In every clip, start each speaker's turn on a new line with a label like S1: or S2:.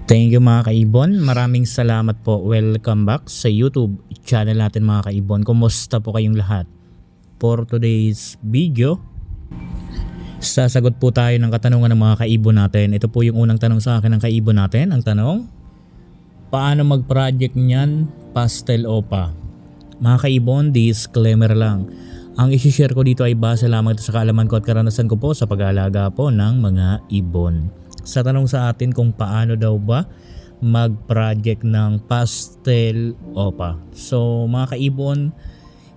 S1: Thank you mga kaibon. Maraming salamat po. Welcome back sa YouTube channel natin mga kaibon. Kumusta po kayong lahat? For today's video, sasagot po tayo ng katanungan ng mga kaibon natin. Ito po yung unang tanong sa akin ng kaibon natin. Ang tanong, paano mag-project niyan pastel OPA? Mga kaibon, disclaimer lang. Ang isi-share ko dito ay base lamang sa kaalaman ko at karanasan ko po sa pag-aalaga po ng mga ibon. Sa tanong sa atin kung paano daw ba mag-project ng pastel OPA. So mga kaibon,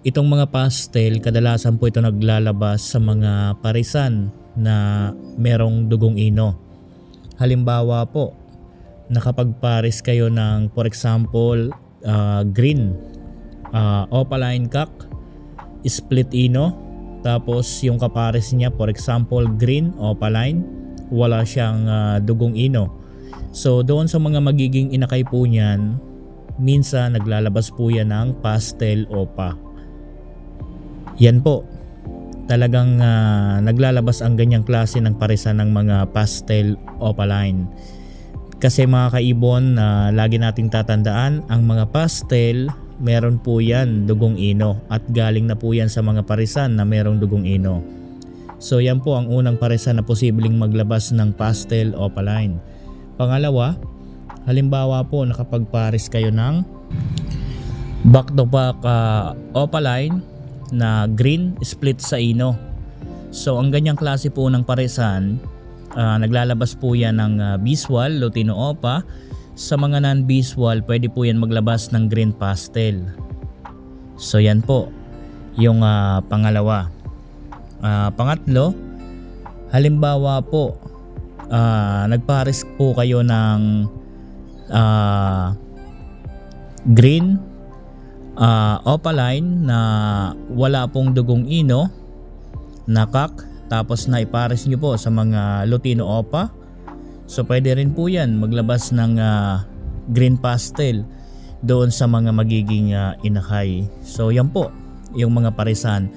S1: itong mga pastel kadalasan po ito naglalabas sa mga parisan na merong dugong ino. Halimbawa po, nakapagparis kayo ng for example green opaline cock, split ino, tapos yung kapares niya for example green opaline, wala siyang dugong ino. So doon sa mga magiging inakay po niyan, minsan naglalabas po yan ng pastel OPA. Yan po, talagang naglalabas ang ganyang klase ng parisan ng mga pastel opaline. Kasi mga kaibon, lagi nating tatandaan, ang mga pastel, meron po yan dugong ino at galing na po yan sa mga parisan na merong dugong ino. So yan po ang unang parisan na posibleng maglabas ng pastel opaline. Pangalawa, halimbawa po nakapagparis kayo ng back to back opaline na green split sa ino. So ang ganyang klase po ng parisan, naglalabas po yan ng biswal, Lutino OPA. Sa mga non-biswal, pwede po yan maglabas ng green pastel. So yan po yung pangalawa. Pangatlo, halimbawa po nagpares po kayo ng green opaline na wala pong dugong ino na cock, tapos naipares nyo po sa mga Lutino OPA. So pwede rin po yan maglabas ng green pastel doon sa mga magiging inakay. So yan po yung mga parisan.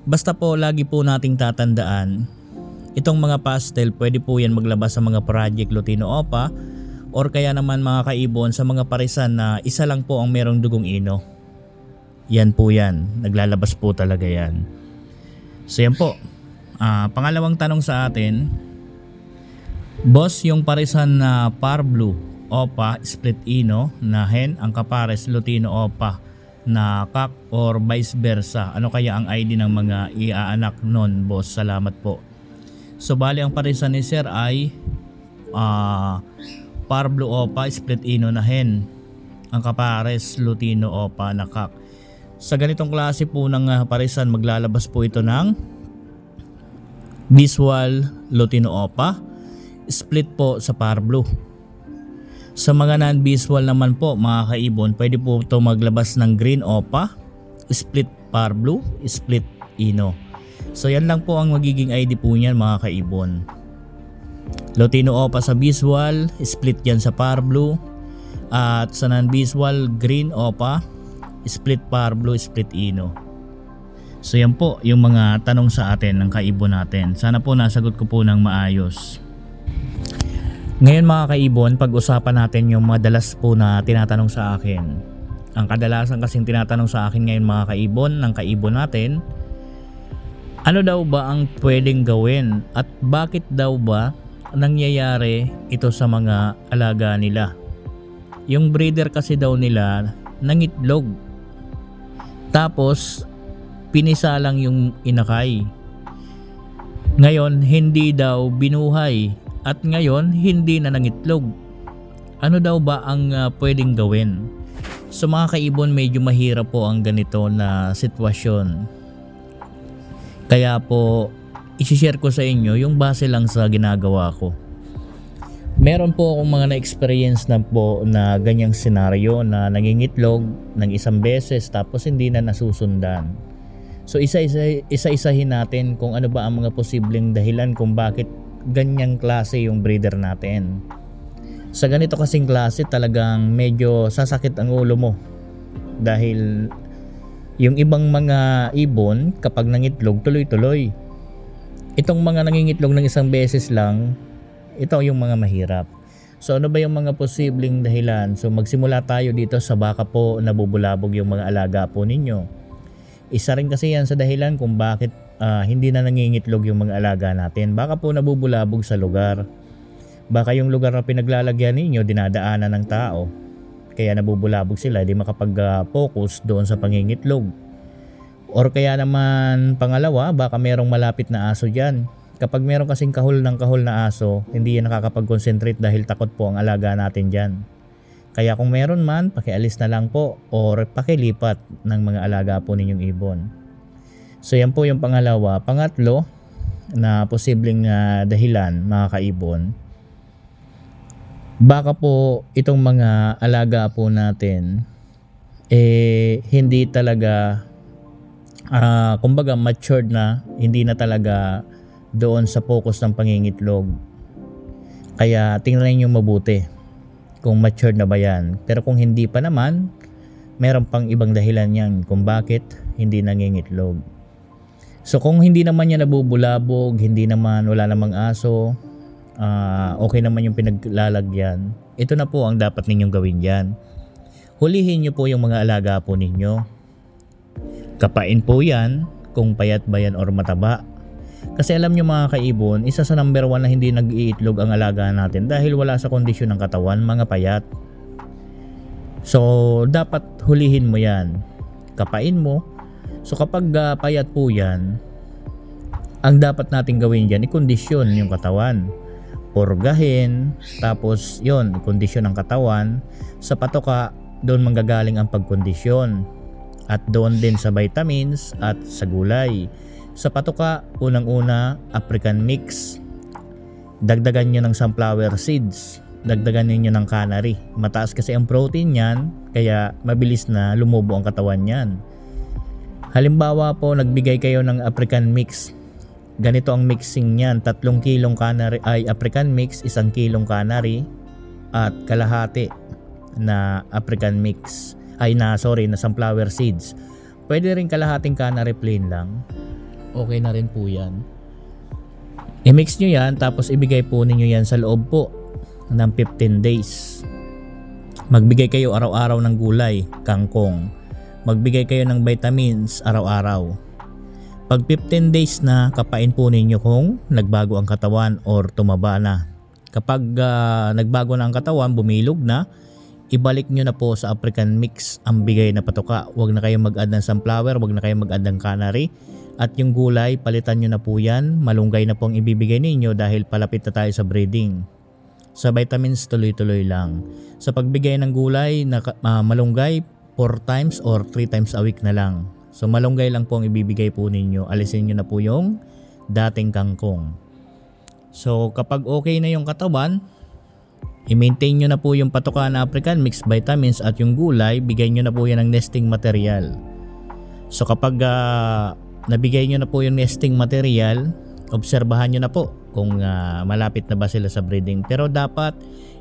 S1: Basta po lagi po nating tatandaan, itong mga pastel pwede po yan maglabas sa mga project Lutino OPA or kaya naman mga kaibon sa mga parisan na isa lang po ang merong dugong ino. Yan po yan, naglalabas po talaga yan. So yan po, pangalawang tanong sa atin, boss, yung parisan na Parblu OPA split ino na hen ang kapares Lutino OPA na cock or vice versa, ano kaya ang ID ng mga iaanak nun, boss? Salamat po. So bali ang parisan ni sir ay Parblu OPA split ino na hen ang kapares Lutino OPA na cock. Sa ganitong klase po ng parisan, maglalabas po ito ng visual Lutino OPA split po sa Parblu. Sa mga non-visual naman po mga kaibon, pwede po ito maglabas ng green OPA split Parblu split ino. So yan lang po ang magiging ID po niyan mga kaibon. Lutino OPA sa visual, split yan sa Parblu, at sa non-visual green OPA split Parblu split ino. So yan po yung mga tanong sa atin ng kaibon natin. Sana po nasagot ko po ng maayos. Ngayon mga kaibon, pag-usapan natin yung madalas po na tinatanong sa akin. Ang kadalasan kasing tinatanong sa akin ngayon mga kaibon, ng kaibon natin, ano daw ba ang pwedeng gawin at bakit daw ba nangyayari ito sa mga alaga nila? Yung breeder kasi daw nila nangitlog, tapos pinisa lang yung inakay. Ngayon hindi daw binuhay at ngayon hindi na nangitlog. Ano daw ba ang pwedeng gawin? So mga kaibon, medyo mahirap po ang ganito na sitwasyon. Kaya po i-share ko sa inyo yung base lang sa ginagawa ko. Meron po akong mga na-experience na po na ganyang senaryo na nangingitlog ng isang beses tapos hindi na nasusundan. So isa-isahin natin kung ano ba ang mga posibleng dahilan kung bakit ganyang klase yung breeder natin. Sa ganito kasing klase talagang medyo sasakit ang ulo mo, dahil yung ibang mga ibon kapag nangitlog tuloy-tuloy. Itong mga nangingitlog ng isang beses lang, ito yung mga mahirap. So ano ba yung mga posibleng dahilan? So magsimula tayo dito sa baka po nabubulabog yung mga alaga po ninyo. Isa rin kasi yan sa dahilan kung bakit hindi na nangingitlog yung mga alaga natin. Baka po nabubulabog sa lugar. Baka yung lugar na pinaglalagyan ninyo dinadaanan ng tao. Kaya nabubulabog sila, di makapag-focus doon sa pangingitlog. Or kaya naman pangalawa, baka merong malapit na aso dyan. Kapag meron kasing kahol na aso, hindi yan nakakapag-concentrate dahil takot po ang alaga natin dyan. Kaya kung meron man, pakialis na lang po or pakilipat ng mga alaga po ninyong ibon. So yan po yung pangalawa. Pangatlo na posibleng dahilan mga kaibon, baka po itong mga alaga po natin hindi talaga kumbaga matured na, hindi na talaga doon sa focus ng pangingitlog. Kaya tingnan niyo mabuti kung matured na ba yan. Pero kung hindi pa naman, meron pang ibang dahilan yan kung bakit hindi nangingitlog. So kung hindi naman yan nabubulabog, hindi naman, wala namang aso, okay naman yung pinaglalagyan, ito na po ang dapat ninyong gawin dyan. Hulihin nyo po yung mga alaga po ninyo. Kapain po yan kung payat ba yan or mataba. Kasi alam nyo mga kaibon, isa sa number 1 na hindi nag-iitlog ang alaga natin dahil wala sa kondisyon ng katawan, mga payat. So dapat hulihin mo yan, kapain mo. So kapag payat po yan, ang dapat natin gawin dyan, ikondisyon yung katawan, purgahin, tapos yon, kondisyon ng katawan. Sa patoka, doon manggagaling ang pagkondisyon, at doon din sa vitamins at sa gulay. Sa patoka, unang-una, African mix. Dagdagan nyo ng sunflower seeds. Dagdagan niyo ng canary. Mataas kasi ang protein niyan, kaya mabilis na lumubo ang katawan niyan. Halimbawa po, nagbigay kayo ng African mix. Ganito ang mixing niyan. 3 kilong canary ay African mix, 1 kilong canary, at kalahati na African mix. Na sunflower seeds. Pwede rin kalahating canary plain lang. Okay na rin po yan. I-mix nyo yan, tapos ibigay po ninyo yan sa loob po ng 15 days. Magbigay kayo araw-araw ng gulay, kangkong. Magbigay kayo ng vitamins araw-araw. Pag 15 days na, kapain po ninyo kung nagbago ang katawan or tumaba na. Kapag nagbago na ang katawan, bumilog na, ibalik nyo na po sa African mix ang bigay na patoka. Huwag na kayong mag-add ng sunflower, huwag na kayong mag-add ng canary. At yung gulay, palitan nyo na po yan. Malunggay na po ang ibibigay ninyo dahil palapit na tayo sa breeding. Sa vitamins, tuloy-tuloy lang. Sa pagbigay ng gulay, malunggay 4 times or 3 times a week na lang. So malunggay lang po ang ibibigay po ninyo. Alisin nyo na po yung dating kangkong. So kapag okay na yung katawan, i-maintain nyo na po yung patoka na African mix, vitamins at yung gulay, bigay nyo na po yan ng nesting material. So kapag nabigay nyo na po yung nesting material, obserbahan nyo na po kung malapit na ba sila sa breeding. Pero dapat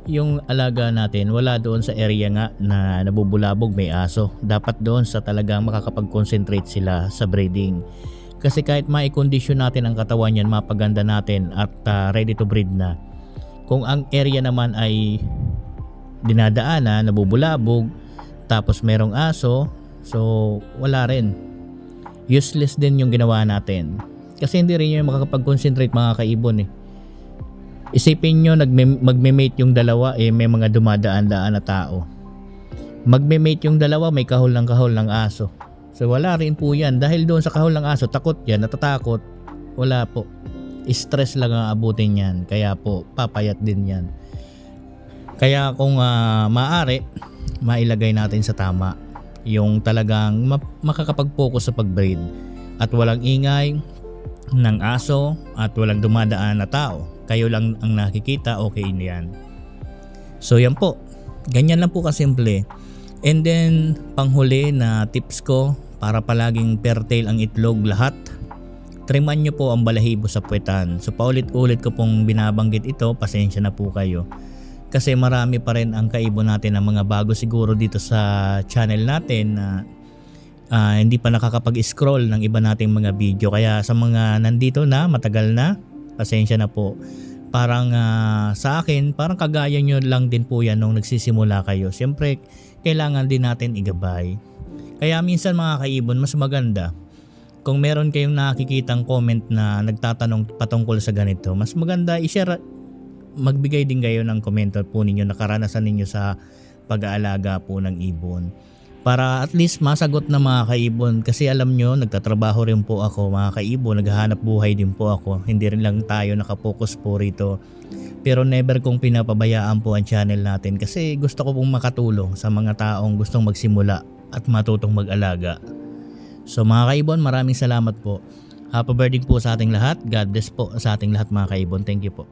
S1: yung alaga natin wala doon sa area nga na nabubulabog, may aso. Dapat doon sa talagang makakapag-concentrate sila sa breeding. Kasi kahit maikondisyon natin ang katawan yan, mapaganda natin at ready to breed na, kung ang area naman ay dinadaanan, nabubulabog, tapos merong aso, so wala rin. Useless din yung ginawa natin. Kasi hindi rin yung makakapag-concentrate mga kaibon . Isipin nyo, magme-mate yung dalawa, may mga dumadaan-daan na tao. Magme-mate yung dalawa, may kahol ng aso. So wala rin po yan. Dahil doon sa kahol ng aso, takot yan, natatakot. Wala po. Stress lang ang abutin yan. Kaya po, papayat din yan. Kaya kung maaari, mailagay natin sa tama. Yung talagang makakapag-focus sa pag-breed. At walang ingay ng aso at walang dumadaan na tao. Kayo lang ang nakikita, okay na yan. So yan po. Ganyan lang po kasimple. And then, panghuli na tips ko para palaging fertile ang itlog lahat. Triman nyo po ang balahibo sa puwetan. So paulit-ulit ko pong binabanggit ito, pasensya na po kayo. Kasi marami pa rin ang kaibon natin ng mga bago siguro dito sa channel natin na hindi pa nakakapag-scroll ng iba nating mga video. Kaya sa mga nandito na, matagal na, pasensya na po. parang sa akin, parang kagaya nyo lang din po yan nung nagsisimula kayo. Siyempre, kailangan din natin igabay. Kaya minsan mga kaibon, mas maganda kung meron kayong nakikitang comment na nagtatanong patungkol sa ganito, mas maganda i-share, magbigay din kayo ng komento po ninyo na karanasan ninyo sa pag-aalaga po ng ibon. Para at least masagot na mga kaibon, kasi alam nyo, nagtatrabaho rin po ako mga kaibon, naghahanap buhay din po ako. Hindi rin lang tayo nakapokus po rito. Pero never kong pinapabayaan po ang channel natin kasi gusto ko pong makatulong sa mga taong gustong magsimula at matutong mag-alaga. So mga kaibon, maraming salamat po. Happy birthday po sa ating lahat. God bless po sa ating lahat mga kaibon. Thank you po.